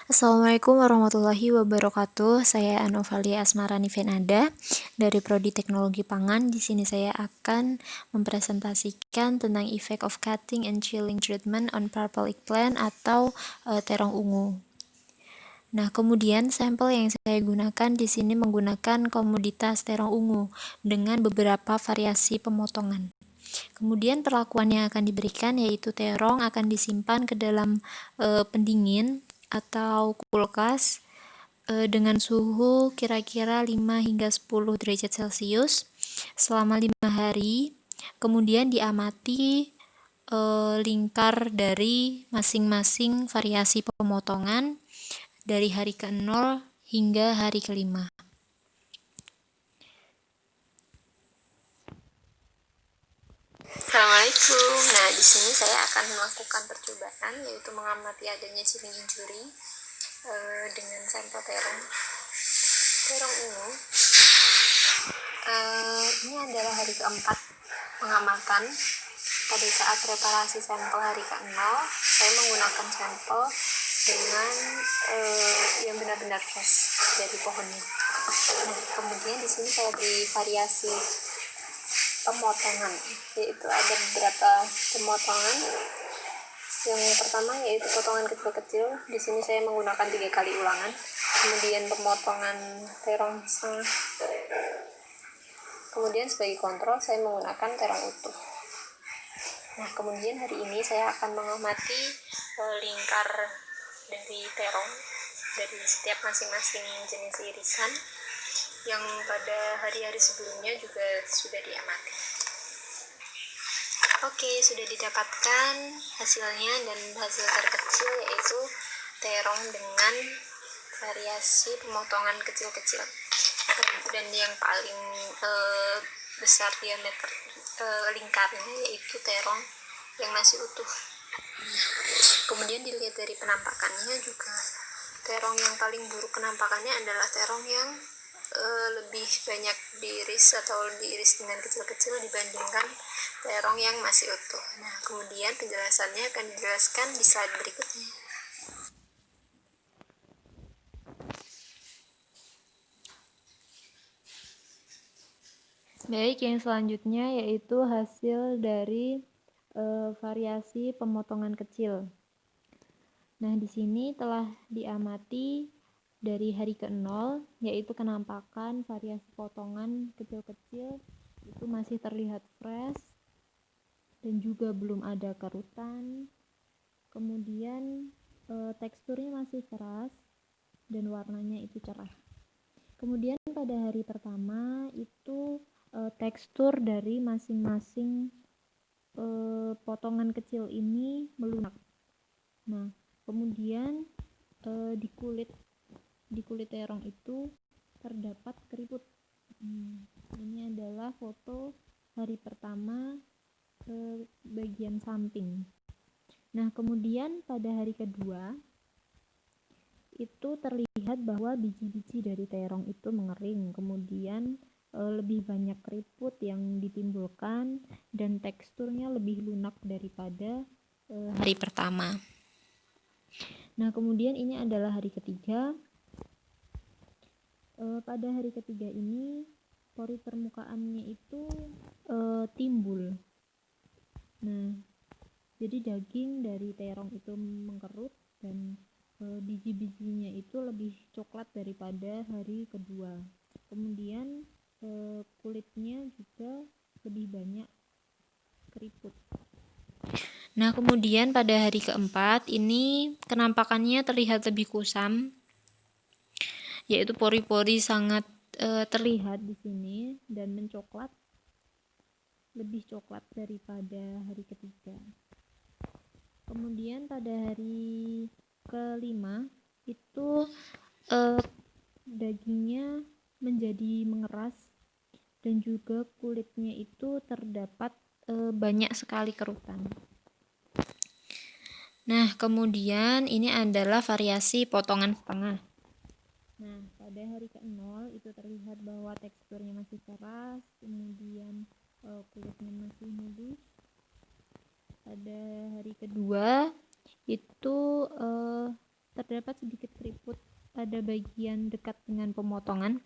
Assalamualaikum warahmatullahi wabarakatuh. Saya Anovalia Asmarani Venada dari Prodi Teknologi Pangan. Di sini saya akan mempresentasikan tentang effect of cutting and chilling treatment on purple eggplant atau terong ungu. Nah, kemudian sampel yang saya gunakan di sini menggunakan komoditas terong ungu dengan beberapa variasi pemotongan. Kemudian perlakuan yang akan diberikan yaitu terong akan disimpan ke dalam pendingin atau kulkas dengan suhu kira-kira 5 hingga 10 derajat Celcius selama 5 hari. Kemudian diamati lingkar dari masing-masing variasi pemotongan dari hari ke-0 hingga hari ke-5. Assalamualaikum. Nah, di sini saya akan melakukan percobaan yaitu mengamati adanya chilling injury dengan sampel terong ungu. Ini adalah hari ke-4 pengamatan. Pada saat preparasi sampel hari ke-0, saya menggunakan sampel dengan yang benar-benar fresh dari pohonnya. Nah, kemudian di sini saya beri variasi pemotongan, yaitu ada beberapa pemotongan. Yang pertama yaitu potongan kecil-kecil. Di sini saya menggunakan 3 kali ulangan. Kemudian pemotongan terong setengah. Kemudian sebagai kontrol saya menggunakan terong utuh. Nah, kemudian hari ini saya akan mengamati lingkar dari terong dari setiap masing-masing jenis irisan yang pada hari-hari sebelumnya juga sudah diamati. Oke, sudah didapatkan hasilnya, dan hasil terkecil yaitu terong dengan variasi pemotongan kecil-kecil, dan yang paling besar diameter lingkarnya yaitu terong yang masih utuh. Kemudian dilihat dari penampakannya juga, terong yang paling buruk penampakannya adalah terong yang lebih banyak diiris atau diiris dengan kecil-kecil dibandingkan terong yang masih utuh. Nah, kemudian penjelasannya akan dijelaskan di slide berikutnya. Baik, yang selanjutnya yaitu hasil dari variasi pemotongan kecil. Nah, di sini telah diamati dari hari ke-0, yaitu kenampakan variasi potongan kecil-kecil itu masih terlihat fresh dan juga belum ada kerutan. Kemudian teksturnya masih keras dan warnanya itu cerah. Kemudian pada hari pertama itu tekstur dari masing-masing potongan kecil ini melunak. Nah, kemudian di kulit terong itu terdapat keriput. Ini adalah foto hari pertama bagian samping. Nah, kemudian pada hari kedua itu terlihat bahwa biji-biji dari terong itu mengering, kemudian lebih banyak keriput yang ditimbulkan dan teksturnya lebih lunak daripada hari pertama. Nah, kemudian ini adalah hari ketiga. Pada hari ketiga ini pori permukaannya itu timbul. Nah, jadi daging dari terong itu mengkerut dan biji-bijinya itu lebih coklat daripada hari kedua. Kemudian kulitnya juga lebih banyak keriput. Nah, kemudian pada hari keempat ini kenampakannya terlihat lebih kusam, yaitu pori-pori sangat terlihat di sini dan mencoklat, lebih coklat daripada hari ketiga. Kemudian pada hari kelima itu dagingnya menjadi mengeras dan juga kulitnya itu terdapat banyak sekali kerutan. Nah, kemudian ini adalah variasi potongan setengah. Nah, pada hari ke-0 itu terlihat bahwa teksturnya masih keras, kemudian kulitnya masih mulus. Pada hari kedua itu terdapat sedikit keriput pada bagian dekat dengan pemotongan.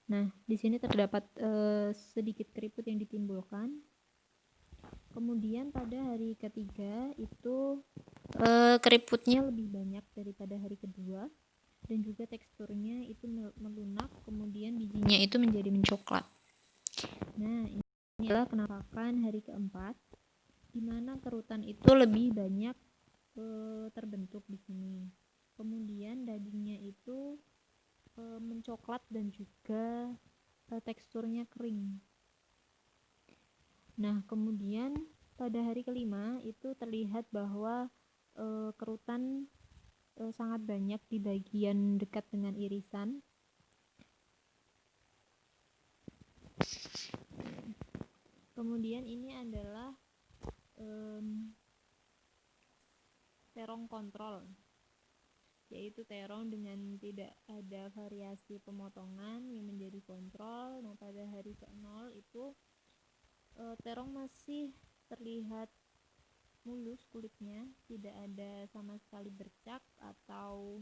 Nah, di sini terdapat sedikit keriput yang ditimbulkan. Kemudian pada hari ketiga itu keriputnya lebih banyak daripada hari kedua, dan juga teksturnya itu melunak, kemudian bijinya itu menjadi mencoklat. Nah, ini adalah penampakan hari keempat, di mana kerutan itu lebih banyak terbentuk di sini. Kemudian dagingnya itu mencoklat dan juga teksturnya kering. Nah, kemudian pada hari kelima itu terlihat bahwa kerutan sangat banyak di bagian dekat dengan irisan. Kemudian ini adalah terong kontrol, yaitu terong dengan tidak ada variasi pemotongan yang menjadi kontrol. Nah, pada hari ke-0 itu terong masih terlihat mulus kulitnya, tidak ada sama sekali bercak atau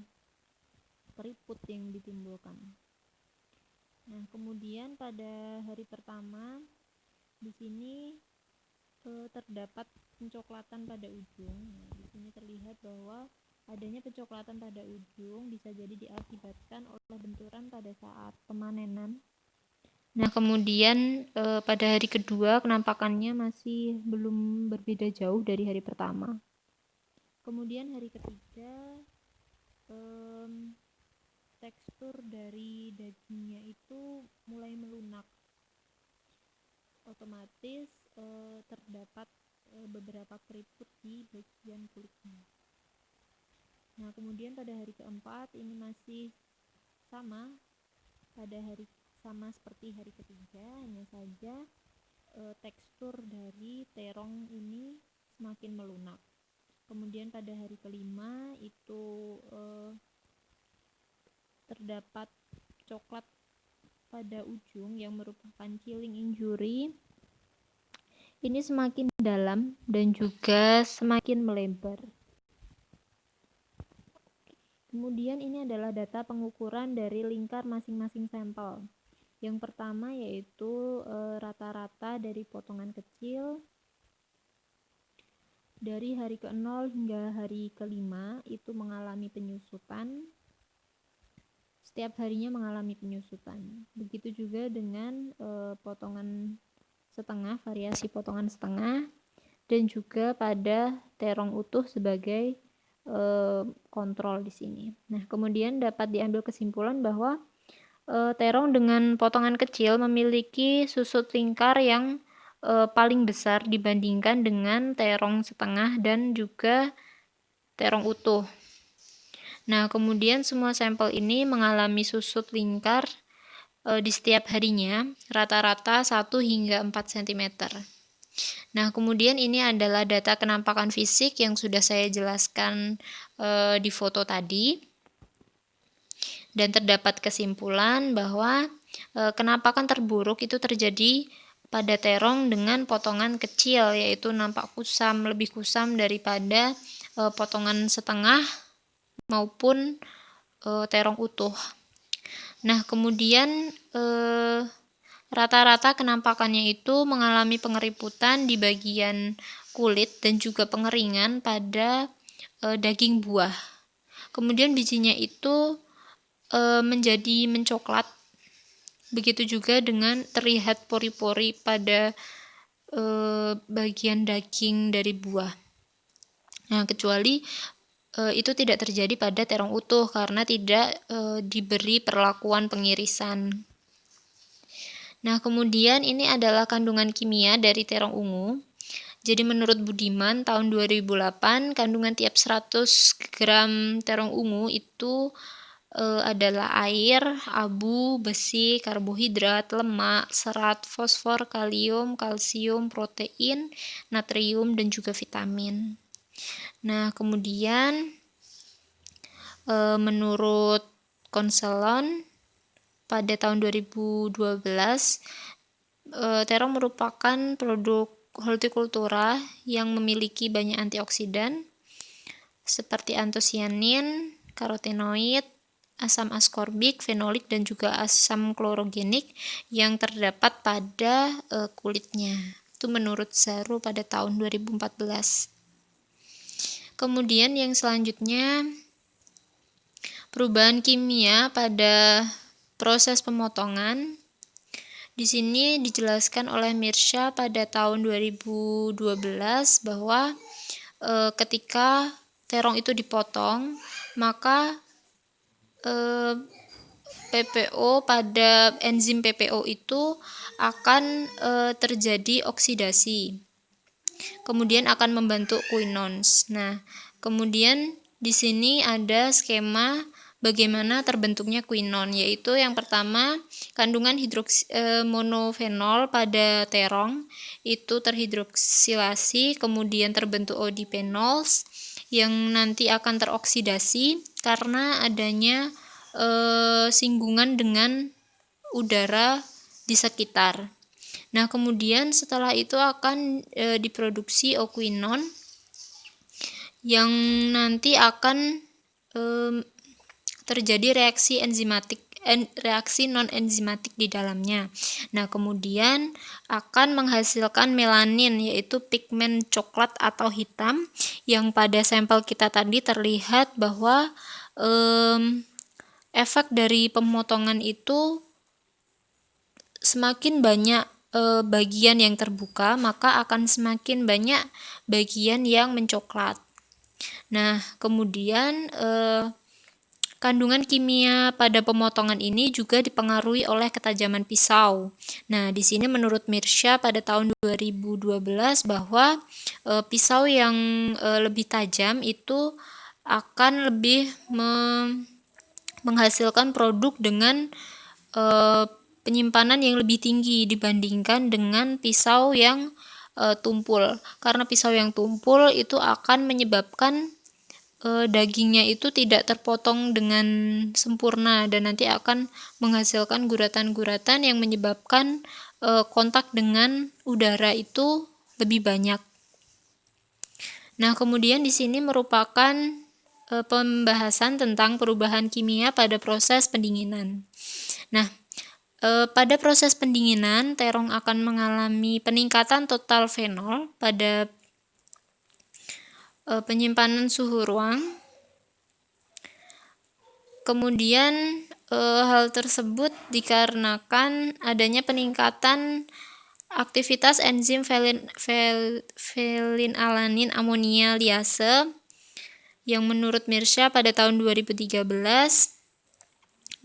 keriput yang ditimbulkan. Nah, kemudian pada hari pertama di sini terdapat pencoklatan pada ujung. Nah, di sini terlihat bahwa adanya pencoklatan pada ujung bisa jadi diakibatkan oleh benturan pada saat pemanenan. Nah, kemudian pada hari kedua penampakannya masih belum berbeda jauh dari hari pertama. Kemudian hari ketiga tekstur dari dagingnya itu mulai melunak. Otomatis terdapat beberapa keriput di bagian kulitnya. Nah, kemudian pada hari keempat ini masih sama seperti hari ketiga, hanya saja tekstur dari terong ini semakin melunak. Kemudian pada hari kelima itu terdapat coklat pada ujung yang merupakan chilling injury. Ini semakin dalam dan juga semakin melebar. Kemudian ini adalah data pengukuran dari lingkar masing-masing sampel. Yang pertama yaitu rata-rata dari potongan kecil dari hari ke-0 hingga hari ke-5 itu mengalami penyusutan. Setiap harinya mengalami penyusutan. Begitu juga dengan potongan setengah, variasi potongan setengah, dan juga pada terong utuh sebagai kontrol di sini. Nah, kemudian dapat diambil kesimpulan bahwa terong dengan potongan kecil memiliki susut lingkar yang paling besar dibandingkan dengan terong setengah dan juga terong utuh. Nah, kemudian semua sampel ini mengalami susut lingkar di setiap harinya, rata-rata 1 hingga 4 cm. Nah, kemudian ini adalah data kenampakan fisik yang sudah saya jelaskan di foto tadi. Dan terdapat kesimpulan bahwa kenampakan terburuk itu terjadi pada terong dengan potongan kecil, yaitu nampak kusam, lebih kusam daripada potongan setengah maupun terong utuh. Nah, kemudian rata-rata kenampakannya itu mengalami pengeriputan di bagian kulit dan juga pengeringan pada daging buah. Kemudian bijinya itu menjadi mencoklat. Begitu juga dengan terlihat pori-pori pada bagian daging dari buah. Nah, kecuali itu tidak terjadi pada terong utuh karena tidak diberi perlakuan pengirisan. Nah, kemudian ini adalah kandungan kimia dari terong ungu. Jadi menurut Budiman tahun 2008 kandungan tiap 100 gram terong ungu itu adalah air, abu, besi, karbohidrat, lemak, serat, fosfor, kalium, kalsium, protein, natrium, dan juga vitamin. Nah, kemudian menurut Konselon pada tahun 2012 terong merupakan produk hortikultura yang memiliki banyak antioksidan, seperti antosianin, karotenoid, asam askorbik, fenolik, dan juga asam klorogenik yang terdapat pada kulitnya. Itu menurut Zaru pada tahun 2014. Kemudian yang selanjutnya, perubahan kimia pada proses pemotongan. Di sini dijelaskan oleh Mirsya pada tahun 2012 bahwa ketika terong itu dipotong, maka PPO pada enzim PPO itu akan terjadi oksidasi. Kemudian akan membentuk quinones. Nah, kemudian di sini ada skema bagaimana terbentuknya quinon, yaitu yang pertama, kandungan monofenol pada terong itu terhidroksilasi, kemudian terbentuk odipenols yang nanti akan teroksidasi karena adanya singgungan dengan udara di sekitar. Nah, kemudian setelah itu akan diproduksi oquinon yang nanti akan terjadi reaksi non enzimatik di dalamnya. Nah, kemudian akan menghasilkan melanin, yaitu pigmen coklat atau hitam yang pada sampel kita tadi terlihat bahwa efek dari pemotongan itu semakin banyak bagian yang terbuka, maka akan semakin banyak bagian yang mencoklat. Nah, kemudian kandungan kimia pada pemotongan ini juga dipengaruhi oleh ketajaman pisau. Nah, di sini menurut Mirsya pada tahun 2012 bahwa pisau yang lebih tajam itu akan lebih menghasilkan produk dengan penyimpanan yang lebih tinggi dibandingkan dengan pisau yang tumpul. Karena pisau yang tumpul itu akan menyebabkan dagingnya itu tidak terpotong dengan sempurna dan nanti akan menghasilkan guratan-guratan yang menyebabkan kontak dengan udara itu lebih banyak. Nah, kemudian di sini merupakan pembahasan tentang perubahan kimia pada proses pendinginan. Nah, pada proses pendinginan, terong akan mengalami peningkatan total fenol pada penyimpanan suhu ruang. Kemudian hal tersebut dikarenakan adanya peningkatan aktivitas enzim felinalanin amonia liase yang menurut Mirsya pada tahun 2013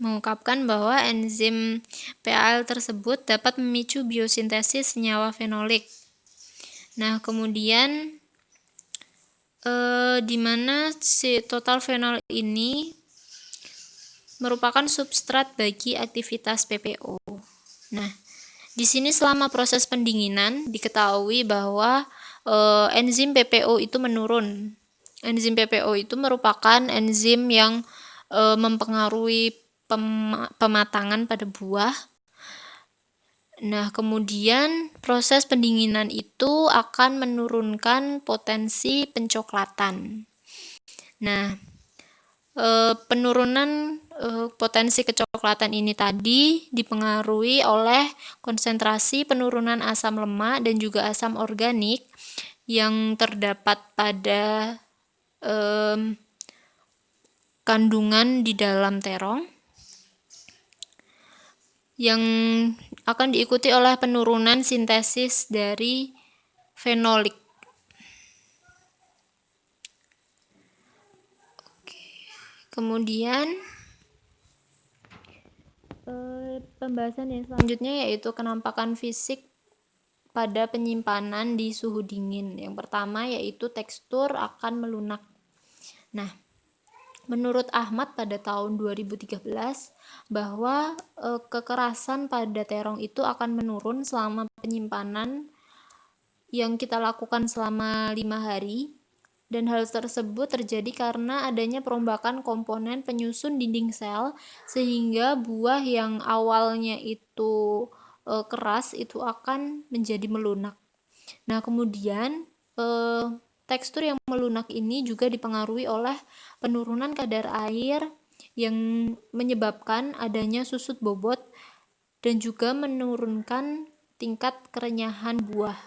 mengungkapkan bahwa enzim PAL tersebut dapat memicu biosintesis senyawa fenolik. Nah, kemudian di mana si total fenol ini merupakan substrat bagi aktivitas PPO. Nah, di sini selama proses pendinginan diketahui bahwa enzim PPO itu menurun. Enzim PPO itu merupakan enzim yang mempengaruhi pematangan pada buah. Nah, kemudian proses pendinginan itu akan menurunkan potensi pencoklatan. Nah, penurunan potensi kecoklatan ini tadi dipengaruhi oleh konsentrasi penurunan asam lemak dan juga asam organik yang terdapat pada kandungan di dalam terong yang akan diikuti oleh penurunan sintesis dari fenolik. Kemudian pembahasan yang selanjutnya yaitu kenampakan fisik pada penyimpanan di suhu dingin. Yang pertama yaitu tekstur akan melunak. Nah, menurut Ahmad pada tahun 2013 bahwa kekerasan pada terong itu akan menurun selama penyimpanan yang kita lakukan selama 5 hari. Dan hal tersebut terjadi karena adanya perombakan komponen penyusun dinding sel sehingga buah yang awalnya itu keras itu akan menjadi melunak. Nah, kemudian tekstur yang melunak ini juga dipengaruhi oleh penurunan kadar air yang menyebabkan adanya susut bobot dan juga menurunkan tingkat kerenyahan buah.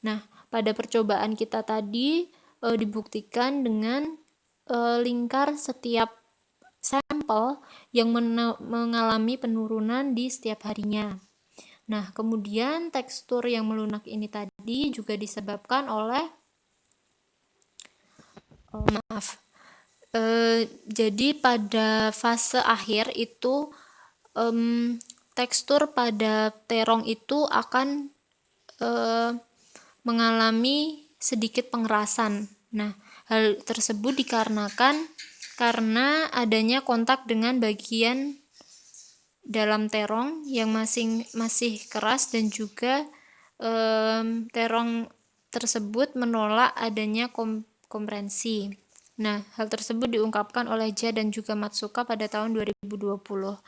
Nah, pada percobaan kita tadi dibuktikan dengan lingkar setiap sampel yang mengalami penurunan di setiap harinya. Nah, kemudian tekstur yang melunak ini tadi juga disebabkan oleh jadi pada fase akhir itu tekstur pada terong itu akan mengalami sedikit pengerasan. Nah, hal tersebut dikarenakan karena adanya kontak dengan bagian dalam terong yang masih keras dan juga terong tersebut menolak adanya kompresi. Nah, hal tersebut diungkapkan oleh Ja dan juga Matsuka pada tahun 2020.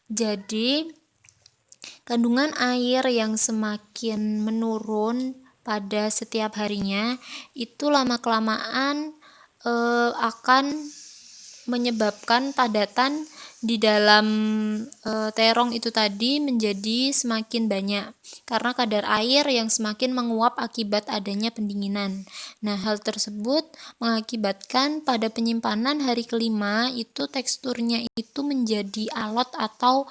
Jadi, kandungan air yang semakin menurun pada setiap harinya itu lama-kelamaan akan menyebabkan padatan di dalam terong itu tadi menjadi semakin banyak karena kadar air yang semakin menguap akibat adanya pendinginan. Nah, hal tersebut mengakibatkan pada penyimpanan hari kelima itu teksturnya itu menjadi alot atau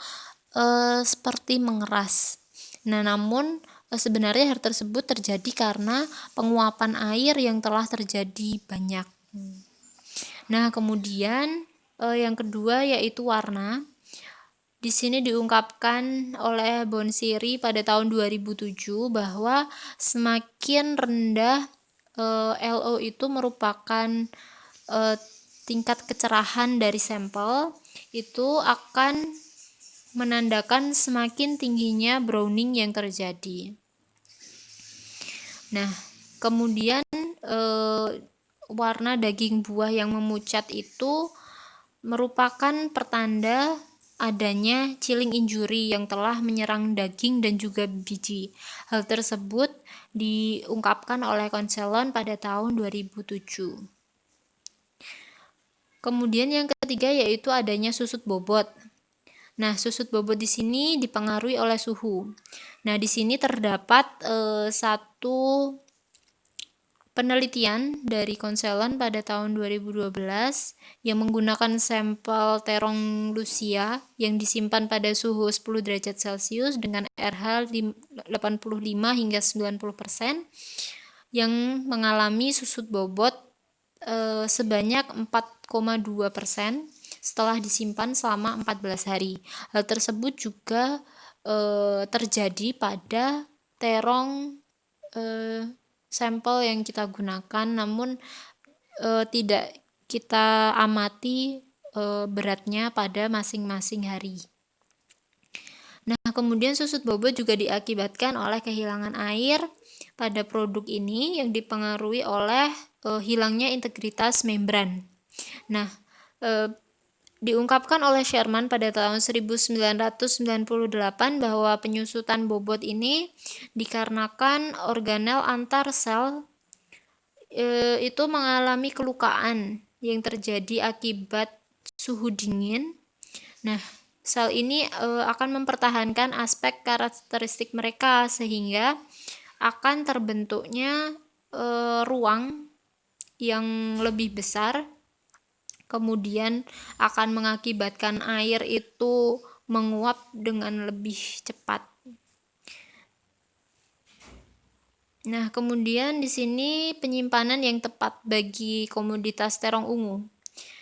seperti mengeras. Nah, namun sebenarnya hal tersebut terjadi karena penguapan air yang telah terjadi banyak. Nah, kemudian yang kedua yaitu warna. Di sini diungkapkan oleh Bonsiri pada tahun 2007 bahwa semakin rendah LO itu merupakan tingkat kecerahan dari sampel itu akan menandakan semakin tingginya browning yang terjadi. Nah, kemudian warna daging buah yang memucat itu merupakan pertanda adanya chilling injury yang telah menyerang daging dan juga biji. Hal tersebut diungkapkan oleh Konselon pada tahun 2007. Kemudian yang ketiga yaitu adanya susut bobot. Nah, susut bobot di sini dipengaruhi oleh suhu. Nah, di sini terdapat satu penelitian dari Konselon pada tahun 2012 yang menggunakan sampel terong Lucia yang disimpan pada suhu 10 derajat Celcius dengan RH 85 hingga 90% yang mengalami susut bobot sebanyak 4,2% setelah disimpan selama 14 hari. Hal tersebut juga terjadi pada terong sampel yang kita gunakan, namun tidak kita amati beratnya pada masing-masing hari. Nah, kemudian susut bobot juga diakibatkan oleh kehilangan air pada produk ini yang dipengaruhi oleh hilangnya integritas membran. Nah, diungkapkan oleh Sherman pada tahun 1998 bahwa penyusutan bobot ini dikarenakan organel antar sel itu mengalami kelukaan yang terjadi akibat suhu dingin. Nah, sel ini akan mempertahankan aspek karakteristik mereka sehingga akan terbentuknya ruang yang lebih besar, kemudian akan mengakibatkan air itu menguap dengan lebih cepat. Nah, kemudian di sini penyimpanan yang tepat bagi komoditas terong ungu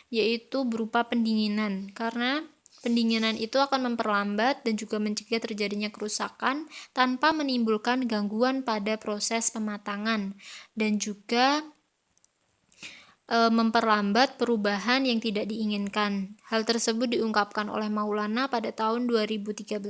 yaitu berupa pendinginan, karena pendinginan itu akan memperlambat dan juga mencegah terjadinya kerusakan tanpa menimbulkan gangguan pada proses pematangan dan juga memperlambat perubahan yang tidak diinginkan. Hal tersebut diungkapkan oleh Maulana pada tahun 2013.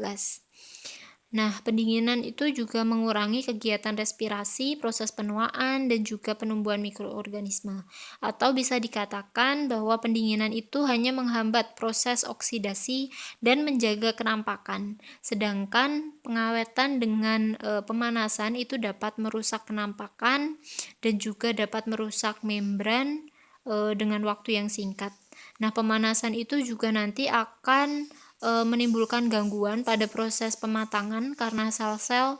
Nah, pendinginan itu juga mengurangi kegiatan respirasi, proses penuaan, dan juga penumbuhan mikroorganisme. Atau bisa dikatakan bahwa pendinginan itu hanya menghambat proses oksidasi dan menjaga kenampakan. Sedangkan pengawetan dengan pemanasan itu dapat merusak kenampakan dan juga dapat merusak membran dengan waktu yang singkat. Nah, pemanasan itu juga nanti akan menimbulkan gangguan pada proses pematangan karena sel-sel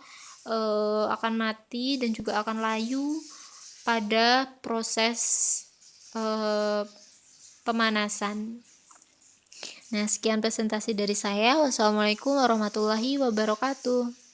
akan mati dan juga akan layu pada proses pemanasan. Nah, sekian presentasi dari saya. Wassalamualaikum warahmatullahi wabarakatuh.